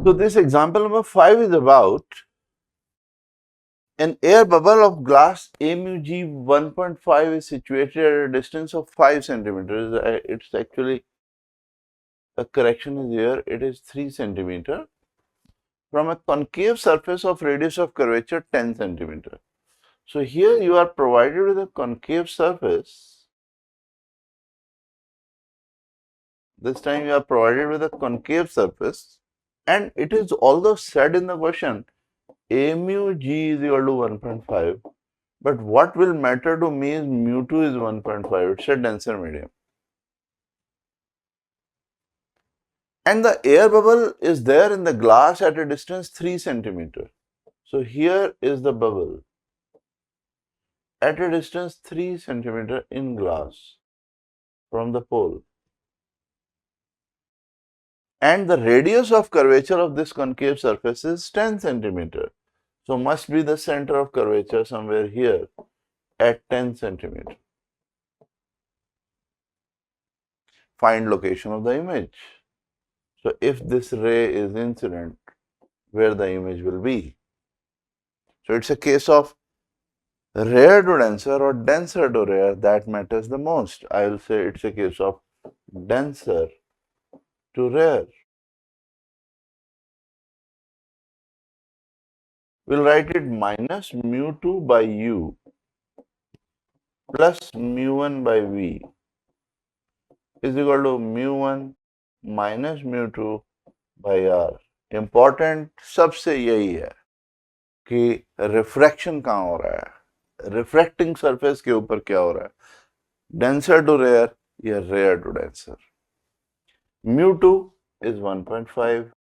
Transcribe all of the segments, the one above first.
So this example number 5 is about an air bubble of glass A mu G 1.5 is situated at a distance of 5 centimeters. It's actually, a correction is here, it is 3 centimeter from a concave surface of radius of curvature 10 centimeter. So here you are provided with a concave surface. This time you are provided with a concave surface, and it is although said in the question A mu G is equal to 1.5, but what will matter to me is mu 2 is 1.5, it's a denser medium. And the air bubble is there in the glass at a distance 3 centimeter. So here is the bubble at a distance 3 centimeter in glass from the pole. And the radius of curvature of this concave surface is 10 centimeter. So must be the center of curvature somewhere here at 10 centimeter. Find location of the image. So if this ray is incident, where the image will be. So it's a case of rare to denser or denser to rare that matters the most. I will say it's a case of denser to rare. We'll write it minus mu 2 by u plus mu 1 by v is equal to mu 1 minus mu 2 by r. Important सबसे यही है कि refraction कहाँ हो रहा है, refracting surface के ऊपर क्या हो रहा है, डेंसर टू रेयर या rare to denser. Mu 2 is 1.5,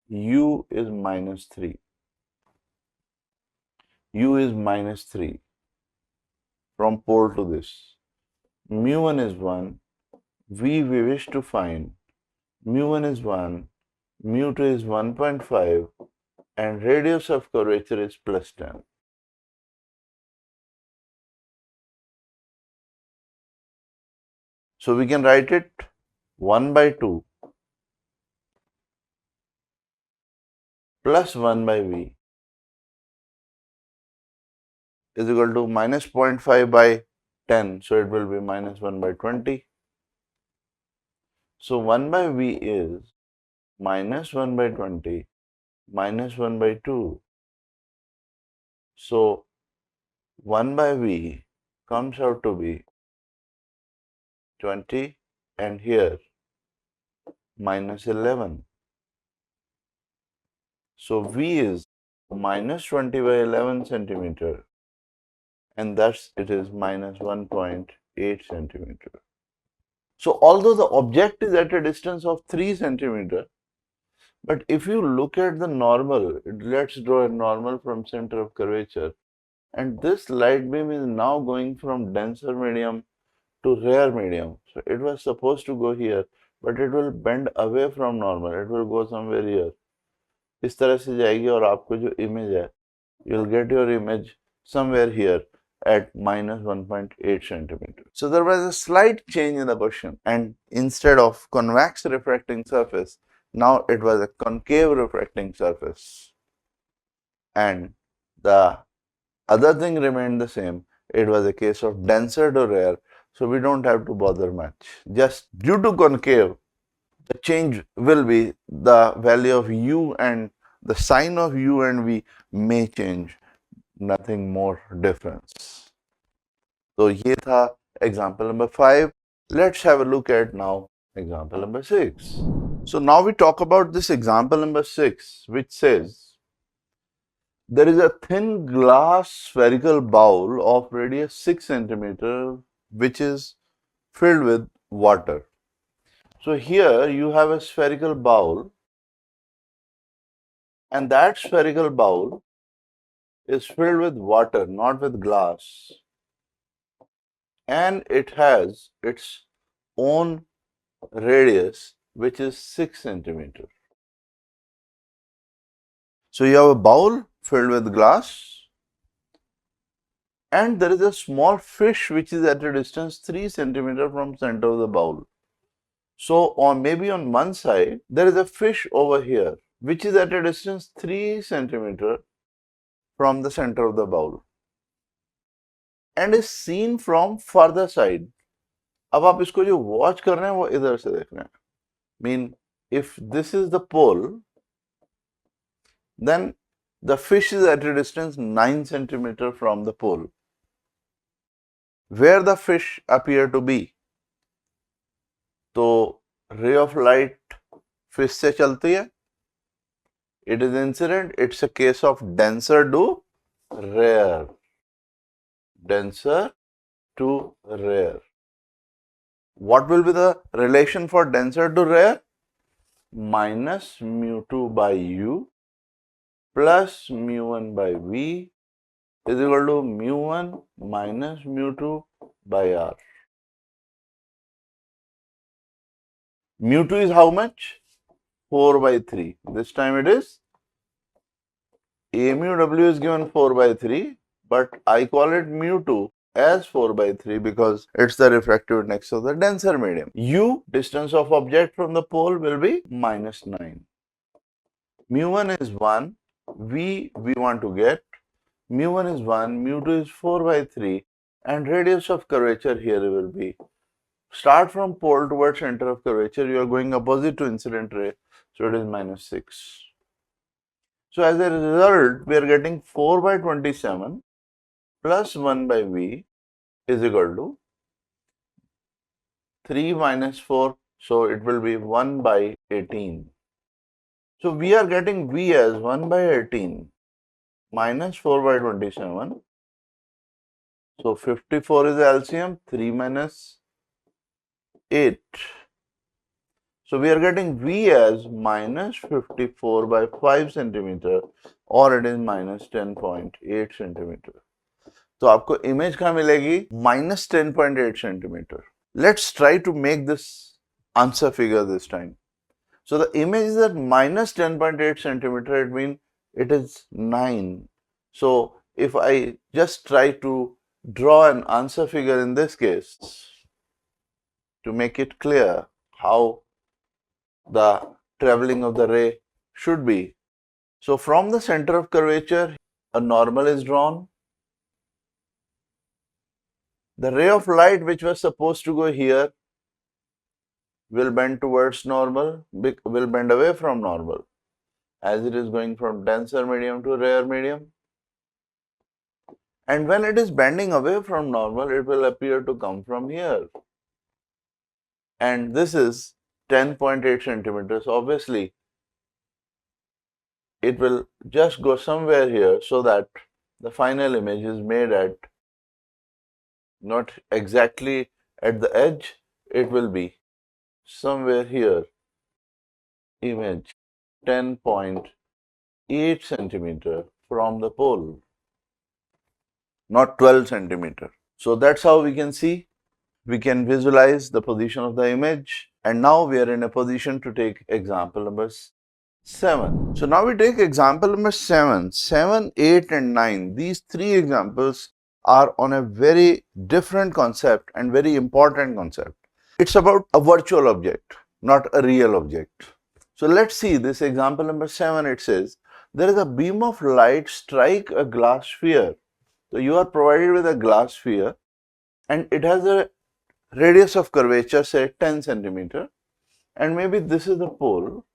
u is minus 3. U is minus 3 from pole to this. Mu 1 is 1, v we wish to find. Mu 1 is 1, mu 2 is 1.5, and radius of curvature is plus 10. So we can write it 1 by 2 plus 1 by v is equal to minus 0.5 by 10, so it will be minus 1 by 20. So 1 by v is minus 1 by 20 minus 1 by 2. So 1 by v comes out to be 20 and here minus 11. So v is minus 20 by 11 centimeter, and thus it is minus 1.8 centimeter. So although the object is at a distance of 3 centimeter, but if you look at the normal, let's draw a normal from center of curvature, and this light beam is now going from denser medium to rare medium. So it was supposed to go here, but it will bend away from normal. It will go somewhere here. इस तरह से जाएगी और आपको जो image है, you'll get your image somewhere here at minus 1.8 centimeter. So there was a slight change in the question, and instead of convex refracting surface, now it was a concave refracting surface, and the other thing remained the same. It was a case of denser to rare, so we don't have to bother much. Just due to concave, the change will be the value of u and the sign of u and v may change, nothing more difference. So ये था example number 5. Let's have a look at now example number 6. So now we talk about this example number 6, which says there is a thin glass spherical bowl of radius 6 centimeter which is filled with water. So here you have a spherical bowl, and that spherical bowl is filled with water, not with glass, and it has its own radius which is 6 centimeter. So you have a bowl filled with glass, and there is a small fish which is at a distance 3 centimeter from center of the bowl. So, or maybe on one side, there is a fish over here, which is at a distance 3 centimeter from the center of the bowl and is seen from further side. अब आप इसको जो watch कर रहे हैं वो इधर से देख रहे हैं. Mean if this is the pole, then the fish is at a distance 9 centimeter from the pole. Where the fish appear to be? तो ray of light fish से चलती है. It is incident. It's a case of denser to rare. Denser to rare. What will be the relation for denser to rare? Minus mu2 by u plus mu1 by v is equal to mu1 minus mu2 by r. Mu2 is how much? 4 by 3. This time it is A mu W is given 4 by 3, but I call it mu2 as 4 by 3 because it's the refractive index of the denser medium. U, distance of object from the pole, will be minus 9. Mu1 is 1, V we want to get. Mu1 is 1, mu2 is 4 by 3, and radius of curvature here will be. Start from pole towards center of curvature, you are going opposite to incident ray, so it is minus 6. So as a result, we are getting 4 by 27 plus 1 by V is equal to 3 minus 4, so it will be 1 by 18. So we are getting V as 1 by 18 minus 4 by 27. So 54 is the LCM, 3 minus 8. So we are getting V as minus 54 by 5 centimeter or it is minus 10.8 centimeter. तो आपको image कहाँ मिलेगी? Minus 10.8 centimeter. Let's try to make this answer figure this time. So the image is at minus 10.8 centimeter, it means it is 9. So if I just try to draw an answer figure in this case to make it clear how the traveling of the ray should be. So from the center of curvature, a normal is drawn. The ray of light which was supposed to go here will bend towards normal, will bend away from normal as it is going from denser medium to rare medium. And when it is bending away from normal, it will appear to come from here. And this is 10.8 centimeters. Obviously, it will just go somewhere here so that the final image is made at not exactly at the edge, it will be somewhere here. Image 10.8 centimeter from the pole, not 12 centimeter. So that's how we can see, we can visualize the position of the image. And now we are in a position to take example number 7. So now we take example number 7, 7, 8 and 9. These three examples are on a very different concept and very important concept. It's about a virtual object, not a real object. So let's see this example number 7. It says there is a beam of light strike a glass sphere. So you are provided with a glass sphere and it has a radius of curvature, say 10 centimeter, and maybe this is the pole.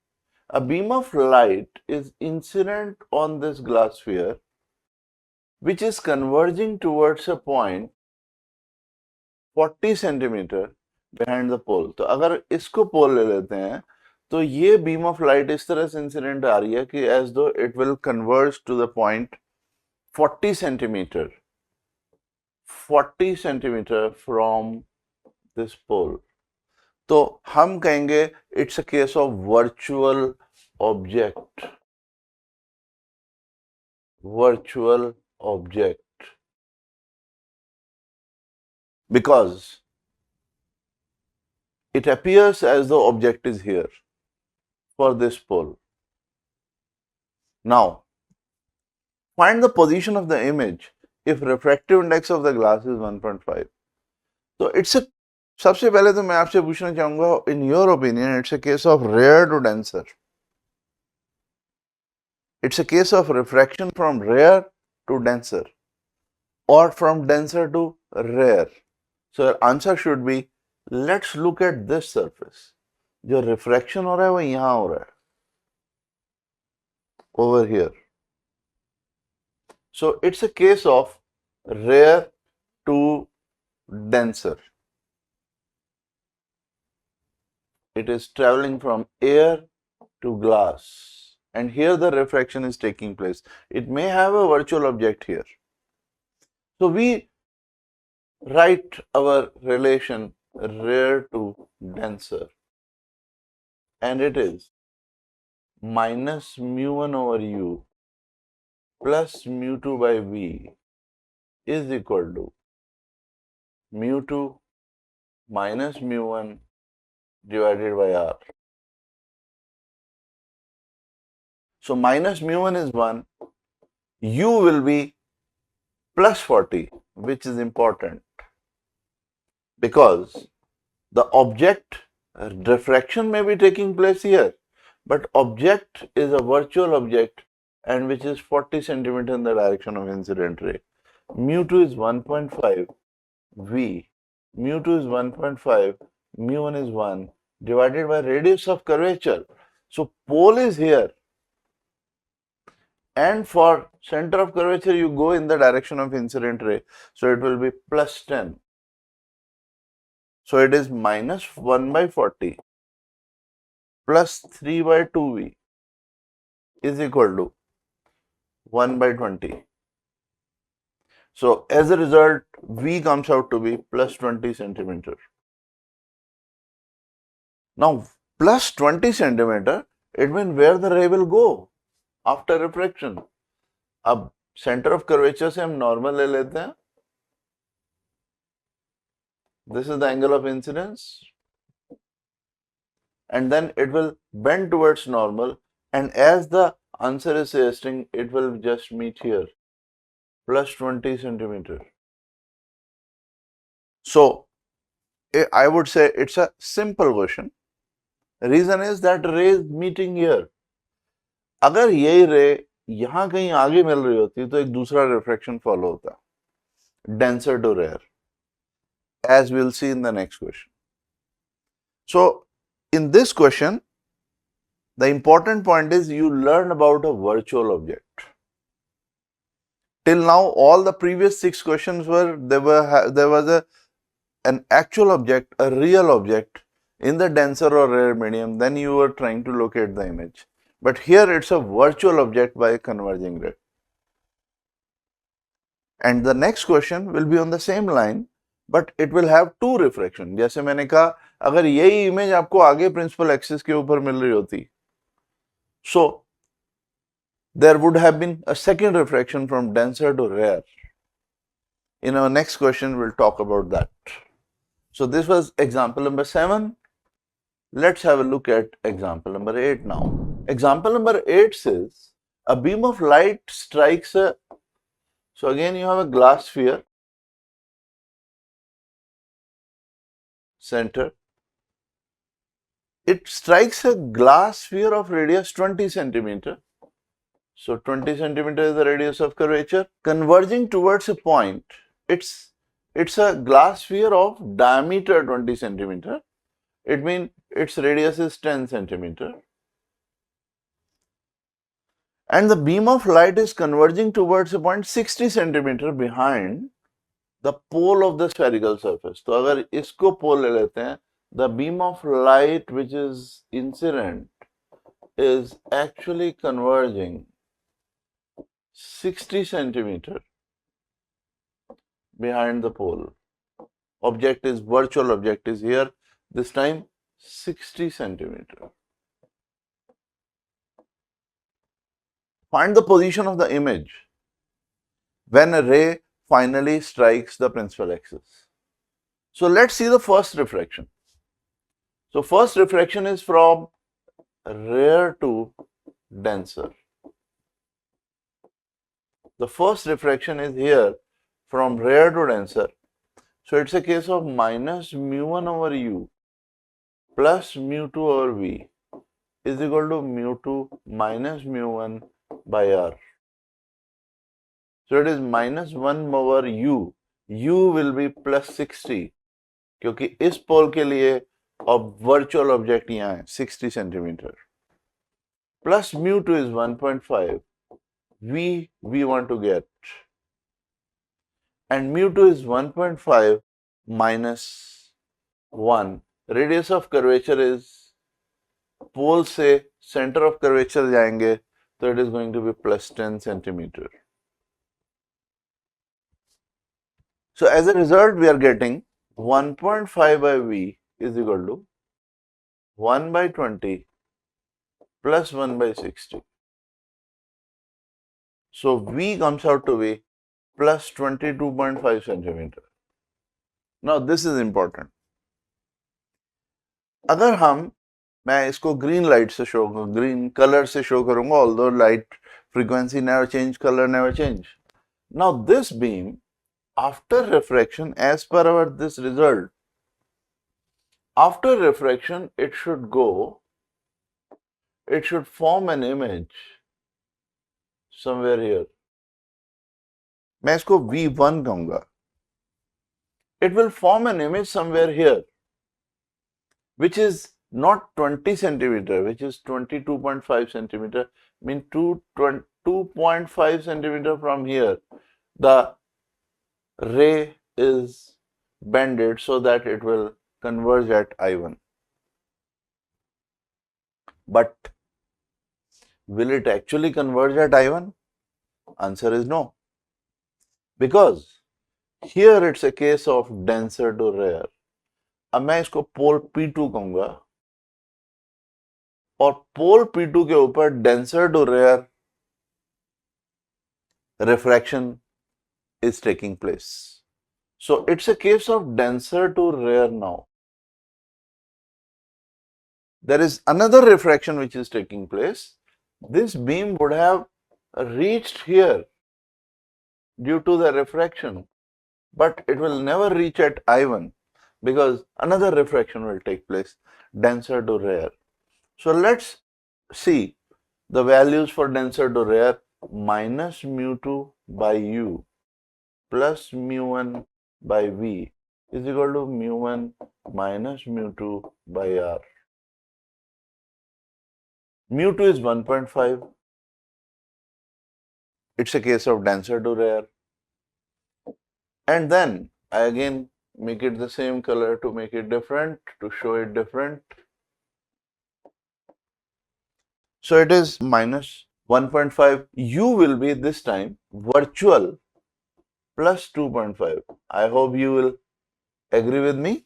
A beam of light is incident on this glass sphere which is converging towards a point 40 centimeter behind the pole. तो अगर इसको pole ले लेते हैं तो ये beam of light इस तरह से incident आ रही है कि as though it will converge to the point 40 centimeter from this pole. तो हम कहेंगे it's a case of virtual object. Virtual object. Because it appears as though object is here for this pole. Now, find the position of the image if refractive index of the glass is 1.5. So it's a सबसे पहले तो मैं आपसे पूछना चाहूंगा, in your opinion, it's a case of rare to denser. It's a case of refraction from rare to denser or from denser to rare. So your answer should be, let's look at this surface. जो refraction हो रहा है वो यहाँ हो रहा है, over here. So it's a case of rare to denser. It is traveling from air to glass, and here the refraction is taking place. It may have a virtual object here. So we write our relation rare to denser, and it is minus mu1 over u plus mu2 by v is equal to mu2 minus mu1 divided by r. So minus mu1 is 1, u will be plus 40, which is important because the object refraction may be taking place here, but object is a virtual object and which is 40 centimeter in the direction of incident ray. Mu2 is 1.5 v, mu2 is 1.5, mu1 is 1 divided by radius of curvature. So pole is here, and for center of curvature you go in the direction of incident ray, so it will be plus 10. So it is minus 1 by 40 plus 3 by 2v is equal to 1 by 20. So as a result, v comes out to be plus 20 centimeter. Now plus 20 centimeter, it means where the ray will go after refraction. अब center of curvature से हम normal ले लेते हैं. This is the angle of incidence, and then it will bend towards normal, and as the answer is suggesting, it will just meet here, plus 20 centimeter. So I would say it's a simple question. Reason is that ray is meeting here. अगर यही रे यहाँ कहीं आगे मिल रही होती तो एक दूसरा रिफ्रैक्शन फॉलो होता, denser to rare, as we'll see in the next question. So in this question, the important point is you learn about a virtual object. Till now, all the previous 6 questions were there was an actual object, a real object in the denser or rare medium. Then you were trying to locate the image. But here it's a virtual object by a converging ray. And the next question will be on the same line, but it will have 2 refraction. जैसे मैंने कहा, अगर यही image आपको आगे principal axis के ऊपर मिल रही होती, so there would have been a second refraction from denser to rare. In our next question, we'll talk about that. So this was example number 7. Let's have a look at example number 8 now. Example number 8 says, a beam of light strikes a, so again you have a glass sphere, center. It strikes a glass sphere of radius 20 centimeter. So 20 centimeter is the radius of curvature, converging towards a point. It's a glass sphere of diameter 20 centimeter. It means its radius is 10 centimeter. And the beam of light is converging towards a point 60 centimeter behind the pole of the spherical surface. So अगर इसको pole ले लेते हैं, the beam of light which is incident is actually converging 60 centimeter behind the pole. Object is virtual object is here, this time 60 centimeter. Find the position of the image when a ray finally strikes the principal axis. So let's see the first refraction. So first refraction is from rare to denser. The first refraction is here from rare to denser. So it's a case of minus mu1 over u plus mu2 over v is equal to mu2 minus mu1 by R. So it is minus 1 over U. U will be plus 60 क्योंकि इस पोल के लिए virtual object यहाँ है 60 centimetre. Plus mu2 is 1.5. We want to get. And mu2 is 1.5 minus 1. Radius of curvature is pole से centre of curvature जाएंगे तो it is going to be plus 10 centimetre. So as a result, we are getting 1.5 by V is equal to 1 by 20 plus 1 by 60. So V comes out to be plus 22.5 centimeter. Now this is important. अगर मैं इसको green light से show green colour से show करूंगा, although light frequency never change, color never change. Now this beam after refraction, as per our this result, after refraction it should form an image somewhere here. मैं इसको V1 कहूंगा. It will form an image somewhere here, which is not 20 centimeter, which is 22.5 centimeter, mean 2.5 centimeter from here. The ray is bended so that it will converge at I1. But will it actually converge at I1? Answer is no. Because here it's a case of denser to rare. अब मैं इसको पोल P2 कहूंगा और पोल P2 के ऊपर denser to rare refraction is taking place. So it's a case of denser to rare now. There is another refraction which is taking place. This beam would have reached here due to the refraction, but it will never reach at I1 because another refraction will take place, denser to rare. So let's see the values for denser to rare. Minus mu2 by U plus mu1 by V is equal to mu1 minus mu2 by R. Mu2 is 1.5. It's a case of denser to rare. And then I again make it the same color to make it different, to show it different. So it is minus 1.5. U will be this time virtual plus 2.5. I hope you will agree with me.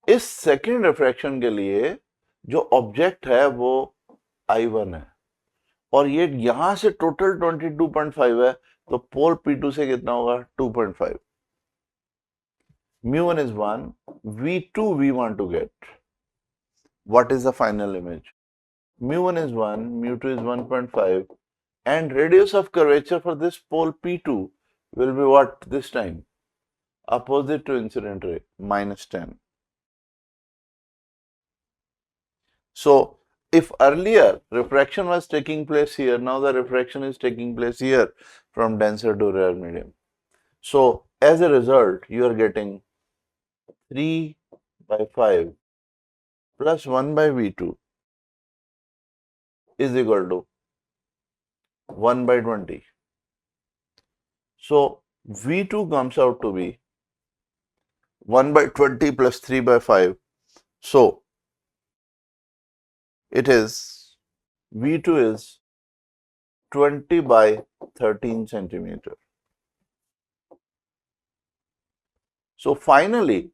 इस second refraction के लिए जो object है वो I1 है और ये यहां से टोटल 22.5 है, तो पोल P2 से कितना होगा 2.5. mu1 is 1, V2 we want to get. What is the final image? Mu1 is 1, mu2 is 1.5 and radius of curvature for this pole P2 will be what this time? Opposite to incident ray, minus 10. So if earlier refraction was taking place here, now the refraction is taking place here from denser to rare medium. So as a result, you are getting 3 by 5 plus 1 by V2 is equal to 1 by 20. So V2 comes out to be 1 by 20 plus 3 by 5. So it is V2 is 20 by 13 centimeter. So finally,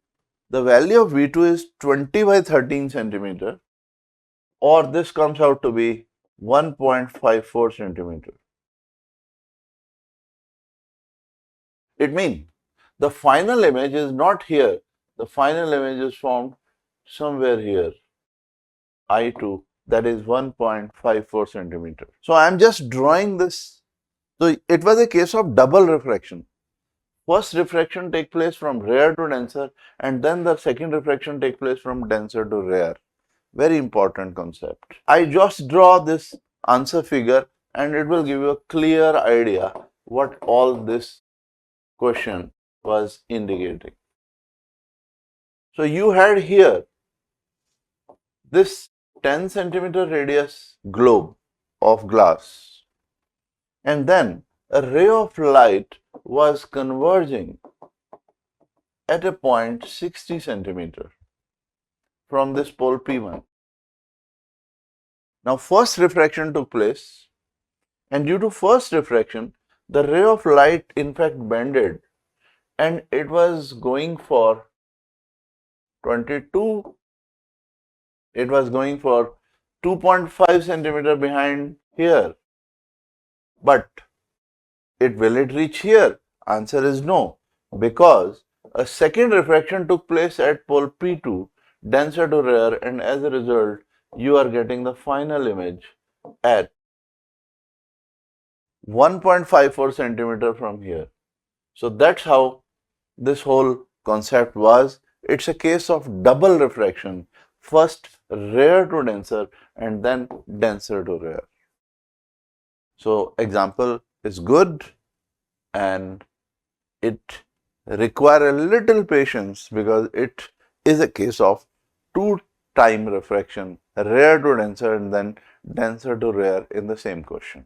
the value of V2 is 20 by 13 centimeter, or this comes out to be 1.54 centimeter. It means the final image is not here. The final image is formed somewhere here, I2, that is 1.54 centimeter. So I am just drawing this. So it was a case of double refraction. First refraction take place from rare to denser, and then the second refraction take place from denser to rare. Very important concept. I just draw this answer figure and it will give you a clear idea what all this question was indicating. So you had here this 10 centimeter radius globe of glass, and then a ray of light was converging at a point 60 centimeter from this pole P1. Now first refraction took place, and due to first refraction the ray of light in fact bended and it was going for 22, it was going for 2.5 centimeter behind here. But will it reach here? Answer is no, because a second refraction took place at pole P2, denser to rare, and as a result you are getting the final image at 1.54 centimeter from here. So that's how this whole concept was. It's a case of double refraction, first rare to denser and then denser to rare. So example is good and it requires a little patience because it is a case of two-time refraction, rare to denser and then denser to rare in the same question.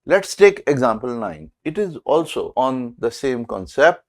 Let's take example 9. It is also on the same concept.